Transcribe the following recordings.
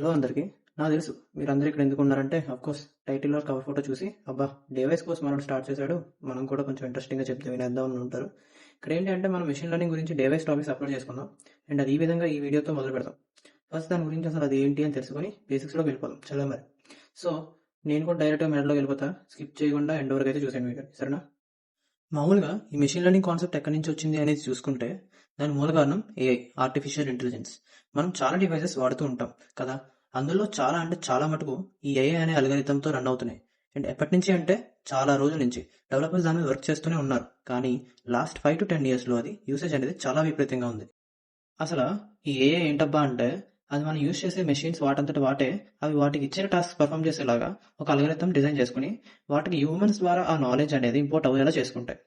Hello అందరికీ. నాకు తెలుసు మీరందరూ ఇక్కడ ఎందుకున్నారంటే of course title or cover photo చూసి అబ్బా డివైస్ కోర్స్ మనం స్టార్ట్ చేశాడు, మనం కూడా కొంచెం ఇంట్రెస్టింగ్గా చెప్తే వినేద్దాం అని ఉంటారు. ఇక్కడ ఏంటి అంటే మనం మెషిన్ లెర్నింగ్ గురించి డివైస్ టాపిక్స్ అప్లోడ్ చేసుకుందాం అండ్ అది ఈ విధంగా ఈ వీడియోతో మొదలు పెడతాం. ఫస్ట్ దాని గురించి అసలు అది ఏంటి అని తెలుసుకొని బేసిక్స్లోకి వెళ్ళిపోదాం. చలో మరి. సో నేను కూడా డైరెక్ట్గా మెడలోకి వెళ్ళిపోతా, స్కిప్ చేయకుండా ఎండ్ వరకు అయితే చూసాను వీడియో, సరేనా? మామూలుగా ఈ మెషిన్ లెర్నింగ్ కాన్సెప్ట్ ఎక్కడి నుంచి వచ్చింది అనేది చూసుకుంటే దాని మూల కారణం ఏఐ, ఆర్టిఫిషియల్ ఇంటెలిజెన్స్. మనం చాలా డివైసెస్ వాడుతూ ఉంటాం కదా, అందులో చాలా అంటే చాలా మటుకు ఈ ఏఐ అనే అల్గరిథంతో రన్ అవుతున్నాయి. అండ్ ఎప్పటి నుంచి అంటే చాలా రోజుల నుంచి డెవలపర్స్ దాని మీద వర్క్ చేస్తూనే ఉన్నారు. కానీ లాస్ట్ 5 to 10 ఇయర్స్లో అది యూసేజ్ అనేది చాలా విపరీతంగా ఉంది. అసలు ఈ ఏఐ ఏంటబ్బా అంటే అది మనం యూజ్ చేసే మెషిన్స్ వాటంతట వాటే అవి వాటికి ఇచ్చిన టాస్క్ పర్ఫామ్ చేసేలాగా ఒక అల్గరిథం డిజైన్ చేసుకుని వాటికి హ్యూమన్స్ ద్వారా ఆ నాలెడ్జ్ అనేది ఇంపోర్ట్ అయ్యేలా చేసుకుంటాయి.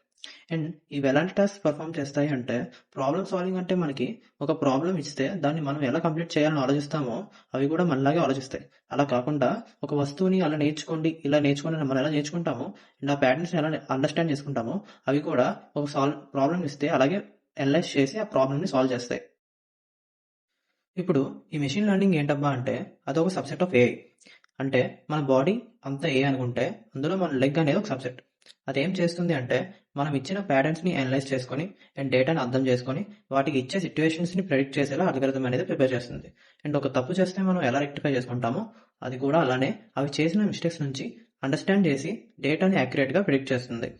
అండ్ ఇవి ఎలాంటి టాస్క్ పర్ఫామ్ చేస్తాయి అంటే ప్రాబ్లమ్ సాల్వింగ్. అంటే మనకి ఒక ప్రాబ్లం ఇస్తే దాన్ని మనం ఎలా కంప్లీట్ చేయాలని ఆలోచిస్తామో అవి కూడా మనలాగే ఆలోచిస్తాయి. అలా కాకుండా ఒక వస్తువుని అలా నేర్చుకోండి, ఇలా నేర్చుకోండి అని మనం ఎలా నేర్చుకుంటామో అండ్ ఆ ప్యాటర్న్స్ ఎలా అండర్స్టాండ్ చేసుకుంటామో అవి కూడా ఒక ప్రాబ్లం ఇస్తే అలాగే అనలైజ్ చేసి ఆ ప్రాబ్లమ్ని సాల్వ్ చేస్తాయి. ఇప్పుడు ఈ మెషిన్ లెర్నింగ్ ఏంటబ్బా అంటే అదొక సబ్సెట్ ఆఫ్ ఏఐ. అంటే మన బాడీ అంతా ఏ అనుకుంటే అందులో మన లెగ్ అనేది ఒక సబ్సెట్. అదేం చేస్తుంది అంటే మనం ఇచ్చిన ప్యాటర్న్స్ని అనలైజ్ చేసుకొని అండ్ డేటాని అర్థం చేసుకొని వాటికి ఇచ్చే సిచ్యువేషన్స్ని ప్రెడిక్ట్ చేసేలా అల్గరిథం అనేది ప్రిపేర్ చేస్తుంది. అండ్ ఒక తప్పు చేస్తే మనం ఎలా రెక్టిఫై చేసుకుంటామో అది కూడా అలానే అవి చేసిన మిస్టేక్స్ నుంచి అండర్స్టాండ్ చేసి డేటాని యాక్యురేట్గా ప్రిడిక్ట్ చేస్తుంది.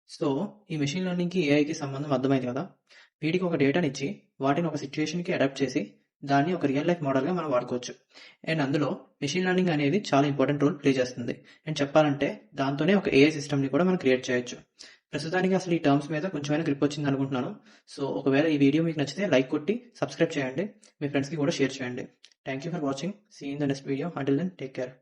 సో ఈ మెషిన్ లెర్నింగ్కి ఏఐకి సంబంధం అర్థమైంది కదా. వీటికి ఒక డేటాని ఇచ్చి వాటిని ఒక సిచ్యువేషన్కి అడాప్ట్ చేసి దాన్ని ఒక రియల్ లైఫ్ మోడల్గా మనం వాడుకోవచ్చు. అండ్ అందులో మెషిన్ లెర్నింగ్ అనేది చాలా ఇంపార్టెంట్ రోల్ ప్లే చేస్తుంది. అండ్ చెప్పాలంటే దాంతోనే ఒక ఏఐ సిస్టమ్ని కూడా మనం క్రియేట్ చేయొచ్చు. ప్రస్తుతానికి అసలు ఈ టర్మ్స్ మీద కొంచెమైనా గ్రిప్ వచ్చింది అనుకుంటున్నాను. సో ఒకవేళ ఈ వీడియో మీకు నచ్చితే లైక్ కొట్టి సబ్స్క్రైబ్ చేయండి, మీ ఫ్రెండ్స్కి కూడా షేర్ చేయండి. Thank you for watching. See in the next video. Until then take care.